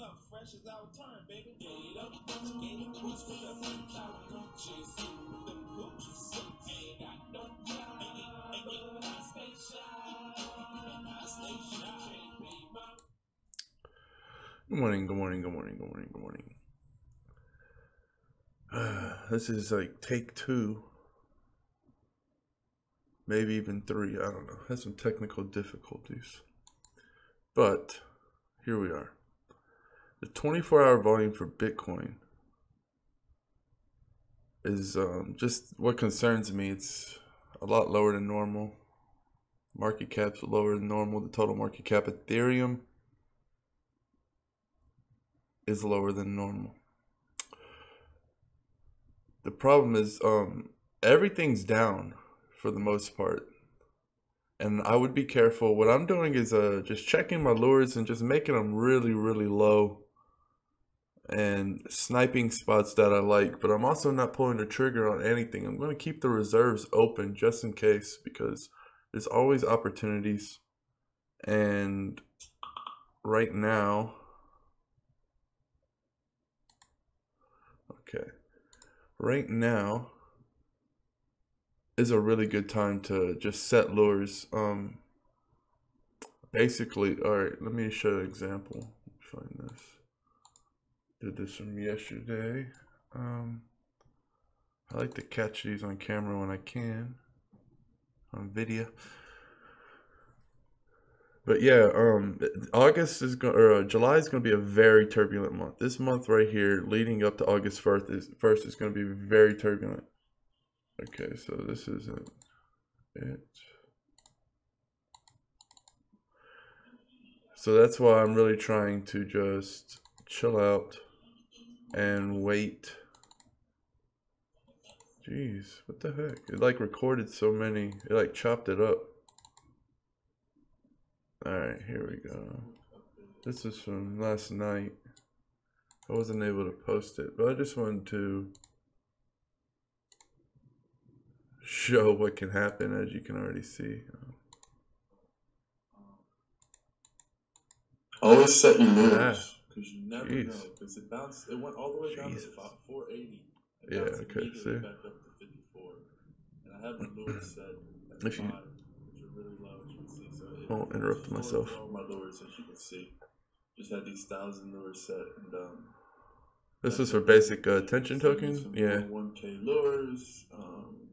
Good morning, good morning, good morning, good morning, good morning. This is like take 2, maybe even 3, I don't know. Has some technical difficulties. But here we are. The 24-hour volume for Bitcoin is just what concerns me. It's a lot lower than normal. Market cap's lower than normal. The total market cap Ethereum is lower than normal. The problem is everything's down for the most part, and I would be careful. What I'm doing is just checking my lures and just making them really, really low and sniping spots that I like, but I'm also not pulling the trigger on anything. I'm going to keep the reserves open just in case, because there's always opportunities. And right now, right now is a really good time to just set lures. Basically, all right, let me show you an example. Find this. Did this from yesterday. I like to catch these on camera when I can, on video. But yeah, August is going, or July is going to be a very turbulent month. This month right here, leading up to August 1st is going to be very turbulent. Okay, so this isn't it. So that's why I'm really trying to just chill out and wait. Jeez, what the heck? It like recorded so many, it like chopped it up. Alright, here we go. This is from last night. I wasn't able to post it, but I just wanted to show what can happen, as you can already see. Always set your lures, because you never know. Because it bounced, it went all the way down to 480. Yeah, okay, see? Back up to 54. And I have my lures set at 5, which are really low, as you can see. So it won't interrupt myself. All my lures, as you can see. Just had these 1,000 lures set, and this is for basic attention tokens. Yeah. 1K lures.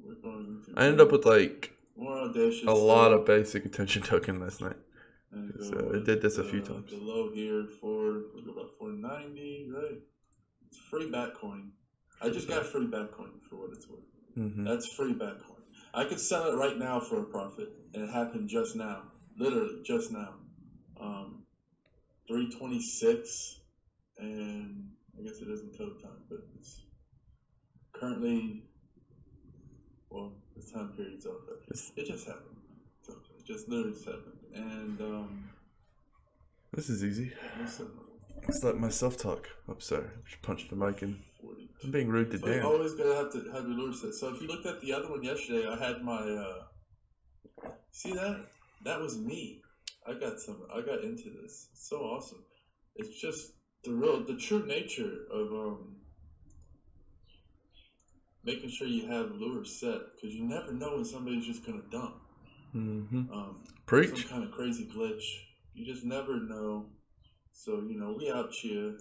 We're going to. I ended up with like more audacious a lot of basic attention token last night. So it did this a few times. The low here for about 490, right? It's free Batcoin. I just got free Batcoin for what it's worth. That's free Batcoin. I could sell it right now for a profit, and it happened just now, literally just now. 326, and I guess it isn't total time, but it's currently, well, the time period's over. It just happened. So it just literally just happened. And this is easy. Let's let myself talk. I'm sorry. I just punched the mic in. I'm being rude to Dan. You always gotta have your lure set. So if you looked at the other one yesterday, I had my see that? That was me. I got into this. It's so awesome. It's just the true nature of making sure you have lures set, because you never know when somebody's just gonna dump. Preach. Some kind of crazy glitch. You just never know. So, you know, we out here.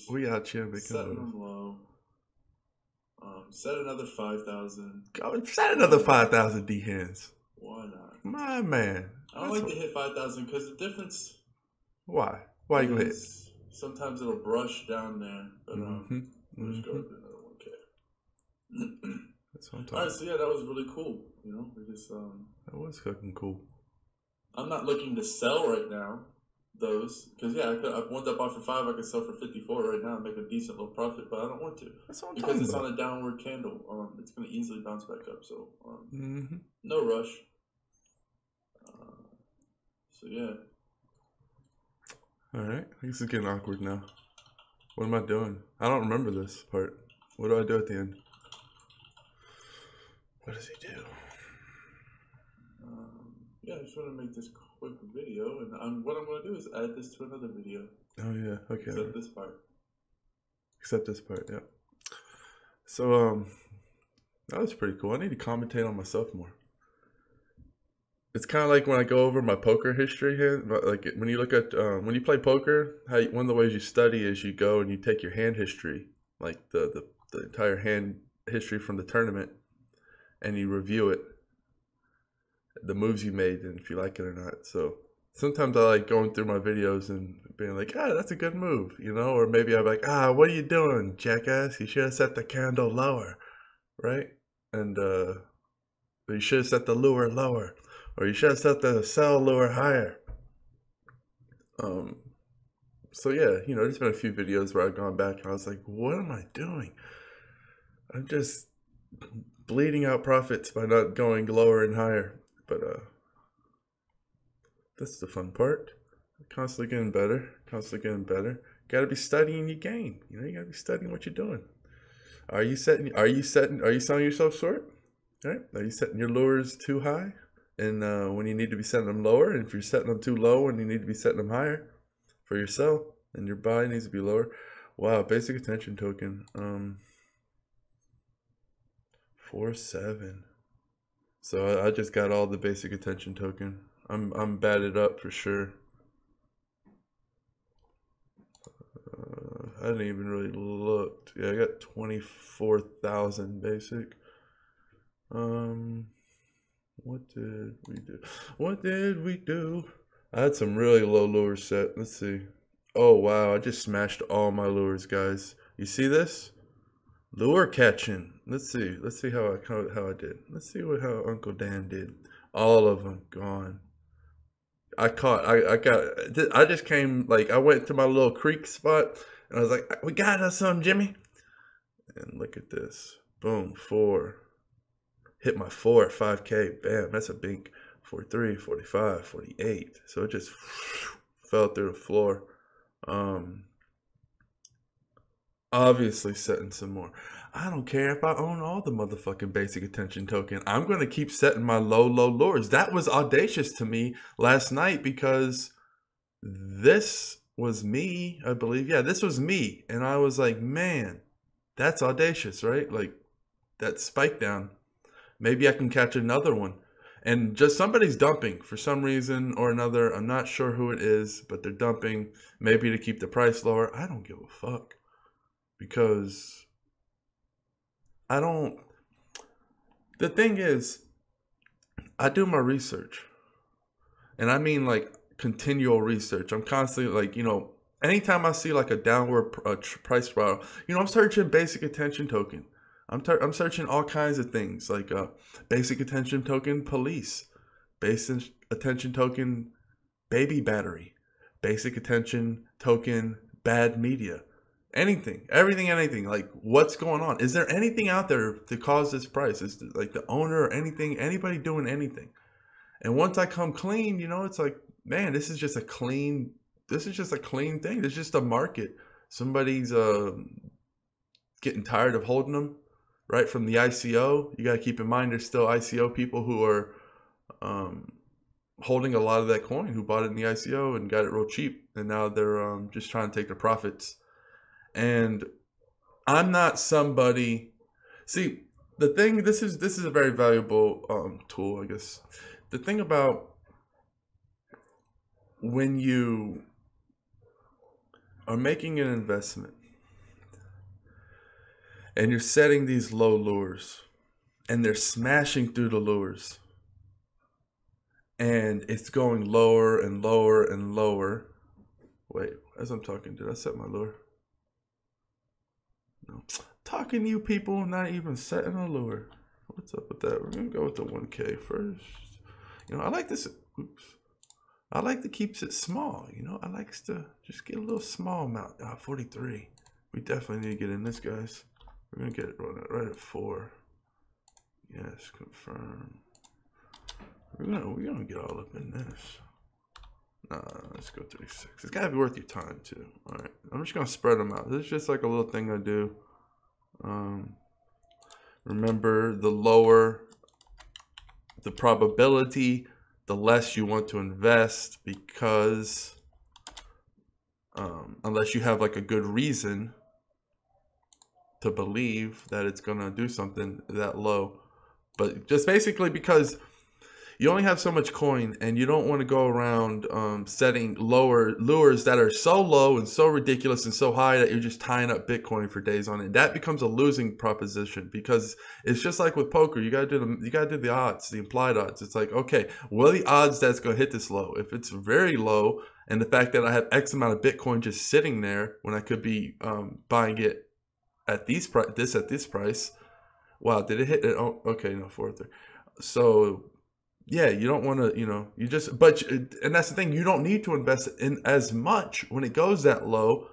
We out here making setting them low. Set another 5,000. Go set another 5,000 D hands. Why not? My man. I don't like to hit 5,000 because the difference. Why? Why you gonna hit? Sometimes it'll brush down there, but we'll just go with another 1K. That's what I'm talking. All right, so yeah, that was really cool. You know, we just that was fucking cool. I'm not looking to sell right now, those, because yeah, I ones I bought for 5, I could sell for 54 right now and make a decent little profit, but I don't want to. That's what I'm because it's on a downward candle. It's going to easily bounce back up, so no rush. So yeah. All right, this is getting awkward now. What am I doing? I don't remember this part. What do I do at the end? What does he do? Yeah, I just want to make this call. quick video, and what I'm going to do is add this to another video. Oh yeah, okay. Except this part. Except this part, yeah. So that was pretty cool. I need to commentate on myself more. It's kind of like when I go over my poker history here. Like when you look at when you play poker, one of the ways you study is you go and you take your hand history, like the entire hand history from the tournament, and you review it, the moves you made, and if you like it or not. So sometimes I like going through my videos and being like, that's a good move, you know? Or maybe I'm like, what are you doing, jackass? You should have set the candle lower, right? And you should have set the lure lower. Or you should have set the sell lure higher. So yeah, you know, there's been a few videos where I've gone back and I was like, what am I doing? I'm just bleeding out profits by not going lower and higher. But that's the fun part. Constantly getting better. Constantly getting better. Gotta be studying your game. You know, you gotta be studying what you're doing. Are you selling yourself short? Right? Are you setting your lures too high? And when you need to be setting them lower, and if you're setting them too low and you need to be setting them higher for your sell, and your buy needs to be lower. Wow, basic attention token. 4.7. So I just got all the basic attention token. I'm batted up for sure. I didn't even really look. Yeah, I got 24,000 basic. What did we do? What did we do? I had some really low lures set. Let's see. Oh, wow. I just smashed all my lures, guys. You see this? Lure catching. Let's see. Let's see how I did. Let's see how Uncle Dan did. All of them gone. I just came, like, I went to my little creek spot, and I was like, we got us some, Jimmy. And look at this. Boom, 4. Hit my 4 at 5K. Bam, that's a big 43, 45, 48. So it just fell through the floor. Obviously setting some more. I don't care if I own all the motherfucking basic attention token. I'm going to keep setting my low lures. That was audacious to me last night because this was me, I believe. Yeah, this was me. And I was like, man, that's audacious, right? Like that spike down. Maybe I can catch another one. And just somebody's dumping for some reason or another. I'm not sure who it is, but they're dumping maybe to keep the price lower. I don't give a fuck because the thing is, I do my research. And I mean like continual research. I'm constantly like, you know, anytime I see like a downward price spiral, you know, I'm searching basic attention token. I'm searching all kinds of things like basic attention token police, basic attention token baby battery, basic attention token bad media, anything, everything, anything. Like what's going on? Is there anything out there to cause this price? Is like the owner or anything, anybody doing anything? And once I come clean, you know, it's like, man, this is just a clean thing. This is just a market. Somebody's getting tired of holding them. Right from the ICO, you got to keep in mind there's still ICO people who are holding a lot of that coin, who bought it in the ICO and got it real cheap, and now they're just trying to take the profits. And I'm not somebody. See, the thing. This is a very valuable tool, I guess. The thing about when you are making an investment. And you're setting these low lures and they're smashing through the lures and it's going lower and lower and lower. Wait, as I'm talking, did I set my lure? No. Talking to you people, not even setting a lure. What's up with that? We're going to go with the 1K first. You know, I like this. Oops. I like to keep it small. You know, I like to just get a little small amount. 43. We definitely need to get in this, guys. We're going to get it right at 4. Yes, confirm. We're gonna get all up in this. Nah, let's go 36. It's got to be worth your time, too. All right. I'm just going to spread them out. This is just like a little thing I do. Remember, the lower the probability, the less you want to invest, because unless you have like a good reason to believe that it's gonna do something that low. But just basically because you only have so much coin, and you don't want to go around setting lower lures that are so low and so ridiculous and so high that you're just tying up Bitcoin for days on it. That becomes a losing proposition, because it's just like with poker. You gotta do the odds, the implied odds. It's like, okay, what are the odds that's gonna hit this low? If it's very low, and the fact that I have X amount of Bitcoin just sitting there when I could be buying it at this price. Wow, did it hit it? Oh, okay, no, 4-3. So yeah, you don't want to, and that's the thing, you don't need to invest in as much when it goes that low,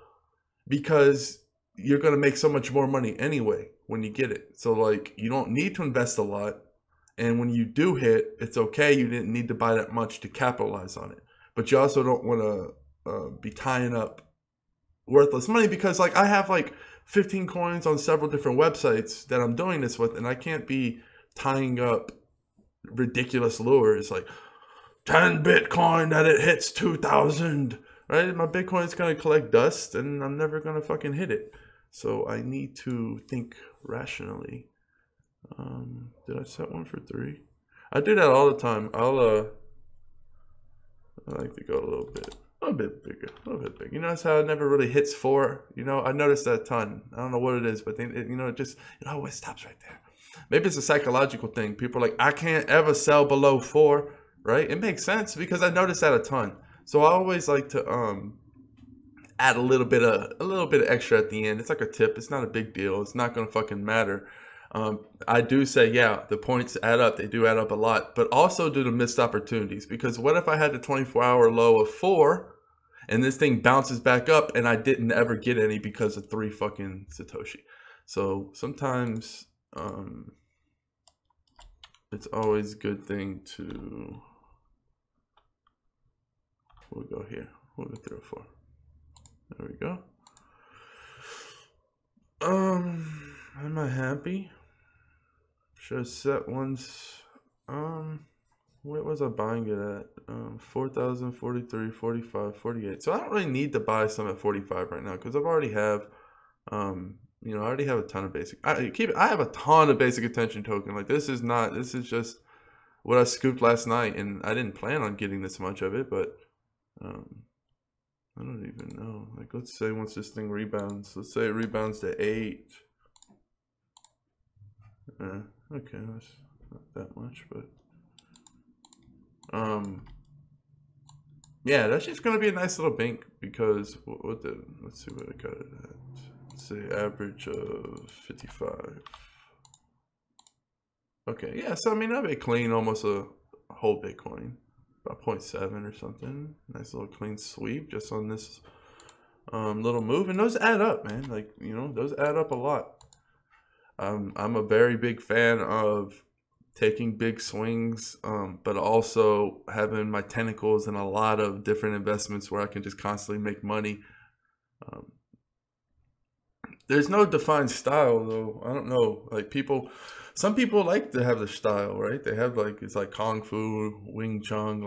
because you're going to make so much more money anyway when you get it. So like, you don't need to invest a lot. And when you do hit, it's okay. You didn't need to buy that much to capitalize on it. But you also don't want to be tying up worthless money, because like I have like 15 coins on several different websites that I'm doing this with, and I can't be tying up ridiculous lures like 10 Bitcoin that it hits 2,000, right? My Bitcoin's gonna collect dust, and I'm never gonna fucking hit it. So I need to think rationally. Did I set one for 3? I do that all the time. I like to go a little bit bigger, a little bit bigger. You notice how it never really hits 4? I noticed that a ton. I don't know what it is, but it always stops right there. Maybe it's a psychological thing. People are like, I can't ever sell below 4, right? It makes sense, because I noticed that a ton. So I always like to add a little bit of extra at the end. It's like a tip. It's not a big deal. It's not gonna fucking matter. I do say, yeah, the points add up. They do add up a lot, but also due to missed opportunities. Because what if I had the 24-hour low of 4, and this thing bounces back up, and I didn't ever get any because of 3 fucking Satoshi? So sometimes it's always a good thing to, we'll go here, we'll go 3 or 4. There we go. Am I happy? Should have set ones. What was I buying it at? 4,000, 43, 45, 48. So I don't really need to buy some at 45 right now, because I already have a ton of basic. I have a ton of basic attention token. Like this is just what I scooped last night, and I didn't plan on getting this much of it, but I don't even know. Like, let's say once this thing rebounds, let's say it rebounds to 8. Okay, that's not that much, but yeah, that's just gonna be a nice little bank, because let's see what I got it at. Let's say average of 55. Okay, yeah, so I mean, I've been clean almost a whole Bitcoin, about 0.7 or something. Nice little clean sweep just on this little move, and those add up, man. Like, those add up a lot. I'm a very big fan of taking big swings, but also having my tentacles in a lot of different investments where I can just constantly make money. There's no defined style, though. I don't know. Like, some people like to have the style, right? They have it's like Kung Fu, Wing Chun,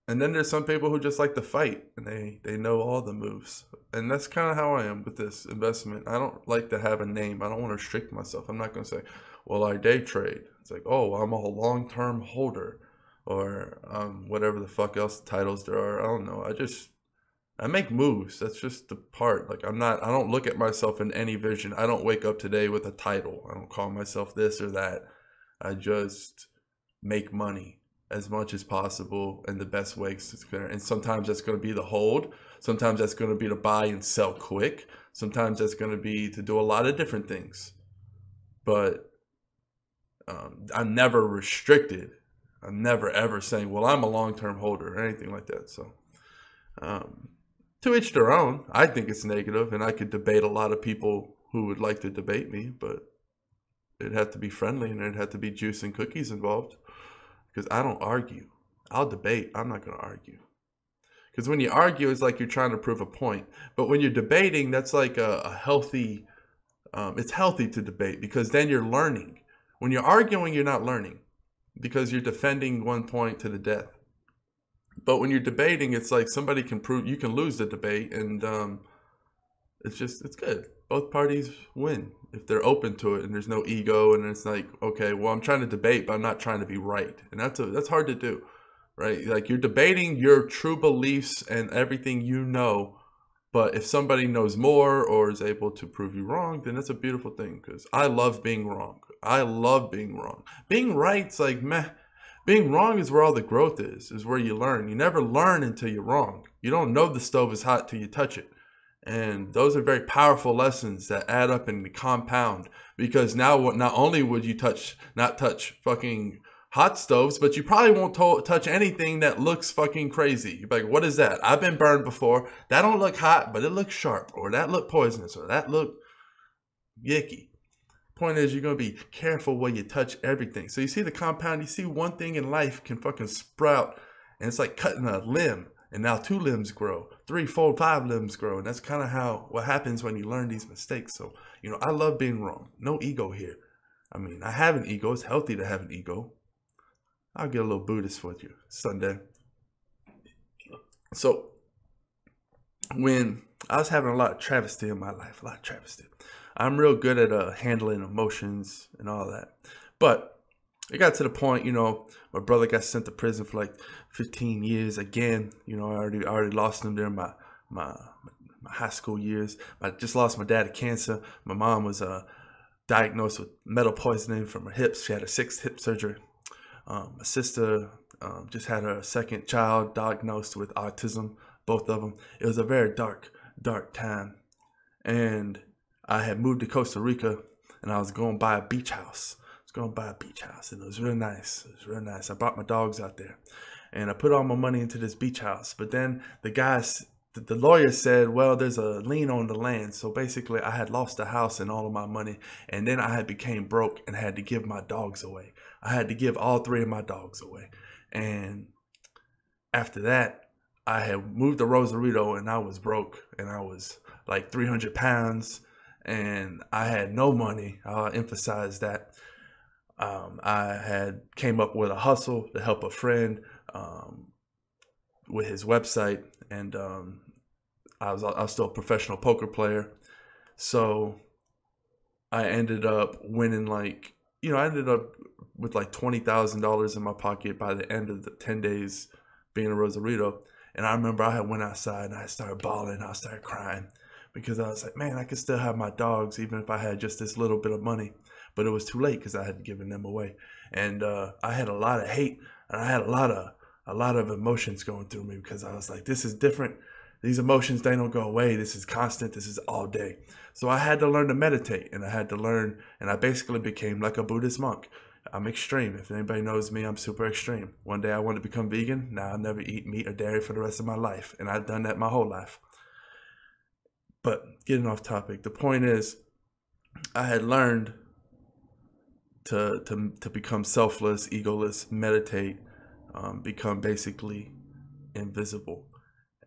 and then there's some people who just like to fight, and they know all the moves. And that's kind of how I am with this investment. I don't like to have a name. I don't want to restrict myself. I'm not going to say, well, I day trade. It's like, oh, I'm a long-term holder, or whatever the fuck else titles there are. I don't know. I make moves. That's just the part. Like, I don't look at myself in any vision. I don't wake up today with a title. I don't call myself this or that. I just make money as much as possible in the best ways. And sometimes that's going to be the hold. Sometimes that's going to be to buy and sell quick. Sometimes that's going to be to do a lot of different things. But I'm never restricted. I'm never ever saying, well, I'm a long-term holder or anything like that. So to each their own. I think it's negative, and I could debate a lot of people who would like to debate me, but it'd have to be friendly, and there'd have to be juice and cookies involved. Because I don't argue. I'll debate. I'm not going to argue. Because when you argue, it's like you're trying to prove a point. But when you're debating, that's like a healthy, it's healthy to debate, because then you're learning. When you're arguing, you're not learning, because you're defending one point to the death. But when you're debating, it's like somebody can prove you can lose the debate, and it's good. Both parties win if they're open to it, and there's no ego, and it's like, okay, well, I'm trying to debate, but I'm not trying to be right, and that's hard to do, right? Like you're debating your true beliefs and everything you know, but if somebody knows more or is able to prove you wrong, then that's a beautiful thing. Because I love being wrong. I love being wrong. Being right's like meh. Being wrong is where all the growth is where you learn. You never learn until you're wrong. You don't know the stove is hot till you touch it. And those are very powerful lessons that add up and compound. Because now, not only would you not touch fucking hot stoves, but you probably won't touch anything that looks fucking crazy. You're like, what is that? I've been burned before. That don't look hot, but it looks sharp. Or that look poisonous. Or that look yicky. Point is, you're going to be careful where you touch everything. So you see the compound, you see one thing in life can fucking sprout, and it's like cutting a limb, and now 2 limbs grow, 3, 4, 5 limbs grow, and that's kind of what happens when you learn these mistakes. So, I love being wrong. No ego here. I mean, I have an ego. It's healthy to have an ego. I'll get a little Buddhist with you Sunday. So, when I was having a lot of travesty in my life, I'm real good at handling emotions and all that. But it got to the point, my brother got sent to prison for like 15 years again. I already lost him during my high school years. I just lost my dad to cancer. My mom was diagnosed with metal poisoning from her hips. She had a 6th hip surgery. My sister just had her 2nd child diagnosed with autism, both of them. It was a very dark time. And I had moved to Costa Rica, and I was going to buy a beach house. And it was real nice. I brought my dogs out there, and I put all my money into this beach house. But then the lawyer said, well, there's a lien on the land. So basically, I had lost the house and all of my money, and then I had became broke and had to give my dogs away. I had to give all 3 of my dogs away. And after that, I had moved to Rosarito, and I was broke, and I was like 300 pounds. And I had no money. I'll emphasize that. I had came up with a hustle to help a friend with his website, and I was still a professional poker player. So I ended up winning I ended up with like $20,000 in my pocket by the end of the 10 days being in Rosarito. And I remember I had went outside and I started bawling. I started crying. Because I was like, man, I could still have my dogs even if I had just this little bit of money. But it was too late because I had given them away. And I had a lot of hate, and I had a lot of emotions going through me because I was like, this is different. These emotions, they don't go away. This is constant. This is all day. So I had to learn to meditate, and I basically became like a Buddhist monk. I'm extreme. If anybody knows me, I'm super extreme. One day I wanted to become vegan. Now I'll never eat meat or dairy for the rest of my life. And I've done that my whole life. But getting off topic, the point is, I had learned to become selfless, egoless, meditate, become basically invisible.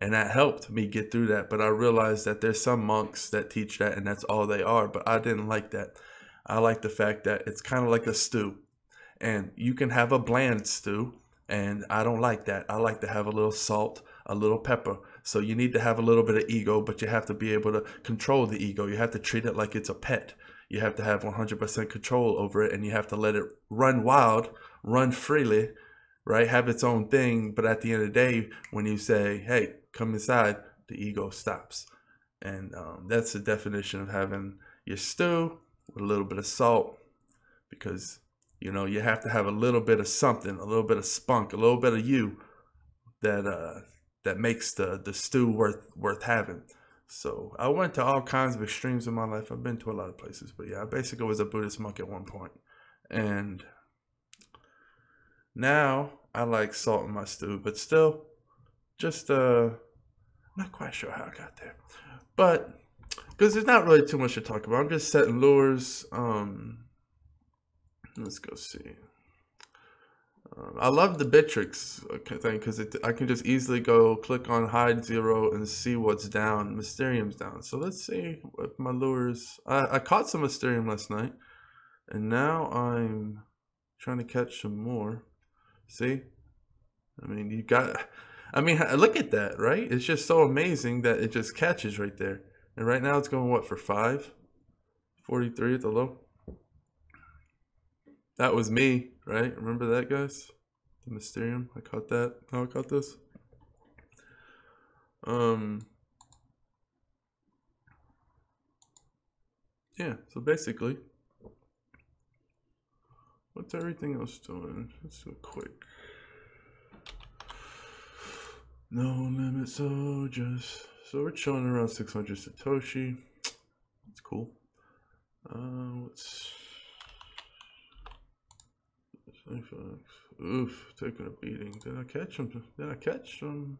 And that helped me get through that. But I realized that there's some monks that teach that and that's all they are. But I didn't like that. I like the fact that it's kind of like a stew. And you can have a bland stew. And I don't like that. I like to have a little salt, a little pepper. So you need to have a little bit of ego, but you have to be able to control the ego. You have to treat it like it's a pet. You have to have 100% control over it, and you have to let it run wild, run freely, right? Have its own thing. But at the end of the day, when you say, hey, come inside, the ego stops. And that's the definition of having your stew with a little bit of salt, because, you have to have a little bit of something, a little bit of spunk, a little bit of you that makes the stew worth having. So I went to all kinds of extremes in my life. I've been to a lot of places, but yeah, I basically was a Buddhist monk at one point. And now I like salt in my stew, but still just not quite sure how I got there. But because there's not really too much to talk about. I'm just setting lures. Let's go see. I love the Bitrix thing because I can just easily go click on hide 0 and see what's down. Mysterium's down. So let's see what my lures. I caught some Mysterium last night, and now I'm trying to catch some more. See, I mean, I mean, look at that, right? It's just so amazing that it just catches right there. And right now it's going, what, for 5? 43 at the low. That was me, right? Remember that, guys? The Mysterium. I caught that. How I caught this. Yeah, so basically, what's everything else doing? Let's do it quick. No limit soldiers. So we're chilling around 600 Satoshi. That's cool. Let's. Oof, taking a beating. Did I catch him? Did I catch him?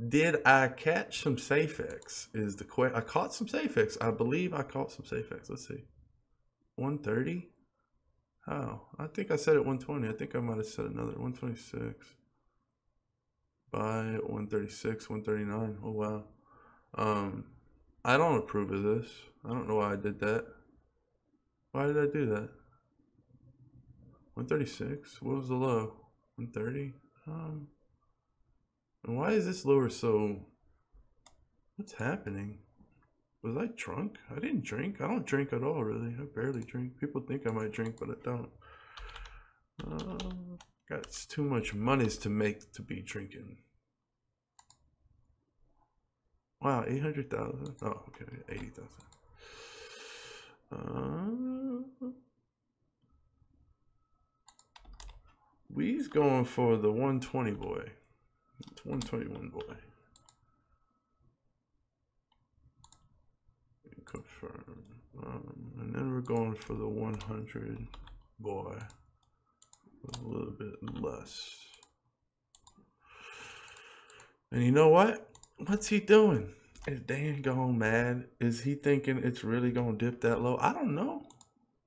Did I catch some SafeX? Is the question. I caught some SafeX. I believe I caught some SafeX. Let's see. 130? How? I think I said it 120. I think I might have said another 126. Buy 136, 139. Oh wow. I don't approve of this. I don't know why I did that. Why did I do that? 136. What was the low? 130. And why is this lower so? What's happening? Was I drunk? I didn't drink. I don't drink at all, really. I barely drink. People think I might drink, but I don't. Got too much monies to make to be drinking. Wow, 800,000. Oh, okay, 80,000. We's going for the 120 boy. It's 121 boy. Confirm. And then we're going for the 100 boy. A little bit less. And you know what? What's he doing? Is Dan going mad? Is he thinking it's really gonna dip that low? I don't know.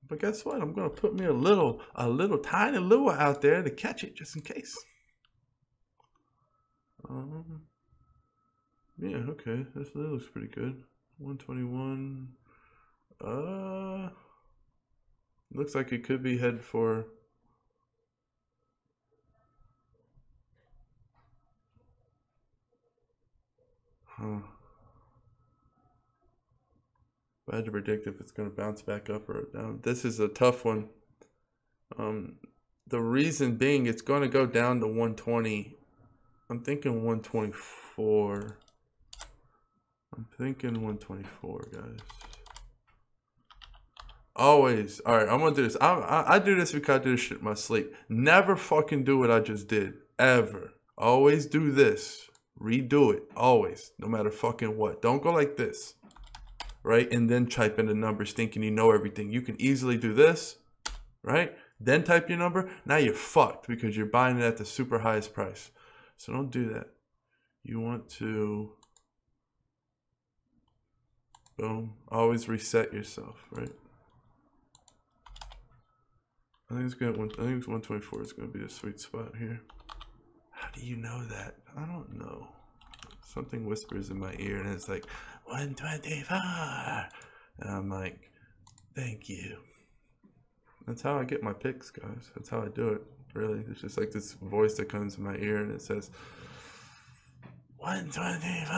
But guess what? I'm gonna put me a little tiny lure out there to catch it just in case. Yeah, okay. This looks pretty good. 121. Looks like it could be head for. If I had to predict if it's going to bounce back up or down. This is a tough one. The reason being it's going to go down to 120. I'm thinking 124. I'm thinking 124, guys. Always. All right, I'm going to do this. I do this because I do this shit in my sleep. Never fucking do what I just did. Ever. Always do this. Redo it. Always. No matter fucking what. Don't go like this. Right? And then type in the numbers thinking you know everything. You can easily do this. Right? Then type your number. Now you're fucked because you're buying it at the super highest price. So don't do that. You want to... Boom. Always reset yourself, right? I think it's 124 is going to be a sweet spot here. How do you know that? I don't know. Something whispers in my ear and it's like 124. And I'm like, thank you. That's how I get my picks, guys. That's how I do it. Really, it's just like this voice that comes in my ear and it says 124,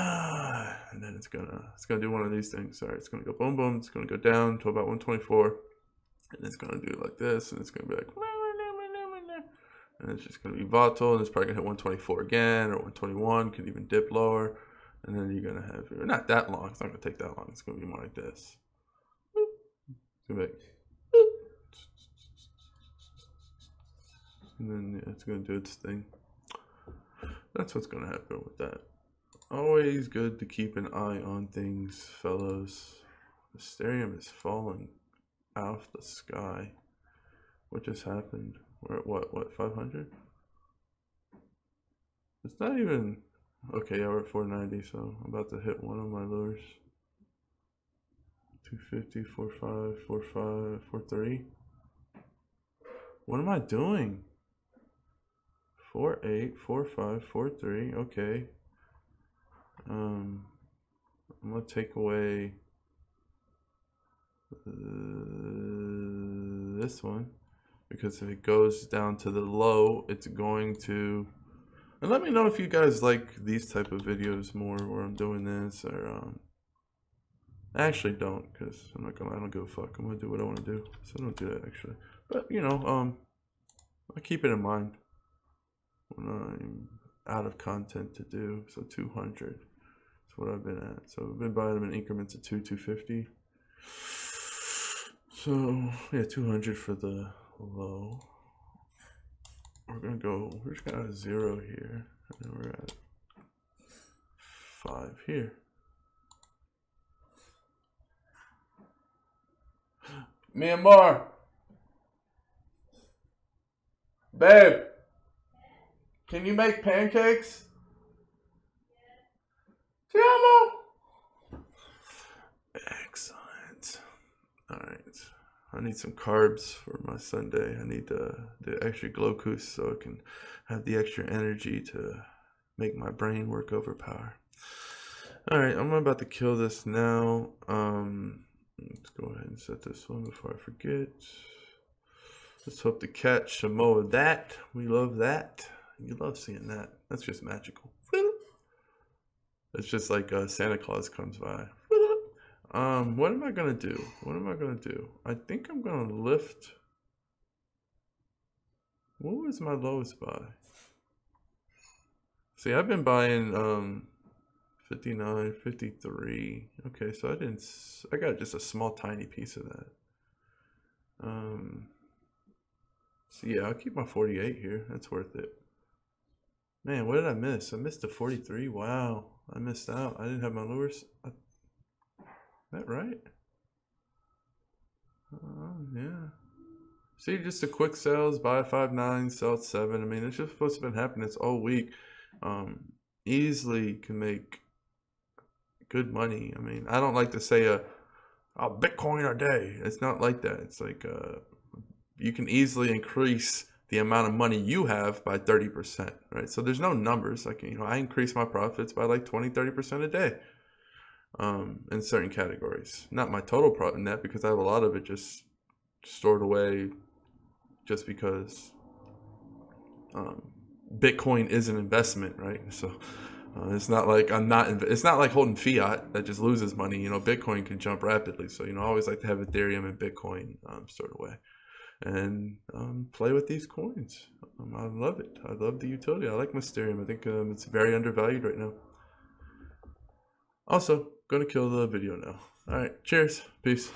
and then it's gonna do one of these things. Sorry, it's gonna go boom boom. It's gonna go down to about 124, and it's gonna do like this, and it's gonna be like, and it's just gonna be volatile, and it's probably gonna hit 124 again or 121. Could even dip lower, and then you're gonna have not that long. It's not gonna take that long. It's gonna be more like this. It's gonna be like, and then yeah, it's gonna do its thing. That's what's gonna happen with that. Always good to keep an eye on things, fellows. The Mysterium is falling out the sky. What just happened? We're at what 500? It's not even okay. Yeah, we're at 490, so I'm about to hit one of my lures. 250, 45, 45, 43. What am I doing? 48, 45, 43. Okay. I'm gonna take away this one because if it goes down to the low, it's going to And let me know if you guys like these type of videos more, where I'm doing this, or I actually don't, because I don't give a fuck. I'm gonna do what I want to do, so don't do that actually. But you know, I keep it in mind when I'm out of content to do. So 200 is what I've been at. So I've been buying them in increments of 250. So yeah, 200 for the low. We're just gonna have 0 here, and then we're at 5 here. Myanmar, babe, can you make pancakes? Excellent. All right. I need some carbs for my Sunday. I need the extra glucose so I can have the extra energy to make my brain work overpower. All right, I'm about to kill this now. Let's go ahead and set this one before I forget. Let's hope to catch some more of that. We love that. You love seeing that. That's just magical. It's just like Santa Claus comes by. What am I gonna do? I think I'm gonna lift. What was my lowest buy? See, I've been buying 59, 53. Okay, so I got just a small tiny piece of that. So yeah, I'll keep my 48 here. That's worth it. Man, what did I miss? I missed the 43. Wow, I missed out. I didn't have my lures. That right? Yeah. See, just a quick sales, buy 5.9, sell at 7. I mean, it's just supposed to have been happening this all week. Easily can make good money. I mean, I don't like to say Bitcoin a day. It's not like that. It's like you can easily increase the amount of money you have by 30%, right? So there's no numbers. Like, I increase my profits by like 20, 30% a day. In certain categories, not my total profit net, because I have a lot of it just stored away just because Bitcoin is an investment, right? So it's not like it's not like holding fiat that just loses money. Bitcoin can jump rapidly. So, I always like to have Ethereum and Bitcoin stored away and play with these coins. I love it. I love the utility. I like Mysterium. I think it's very undervalued right now. Also, gonna kill the video now. All right, cheers, peace.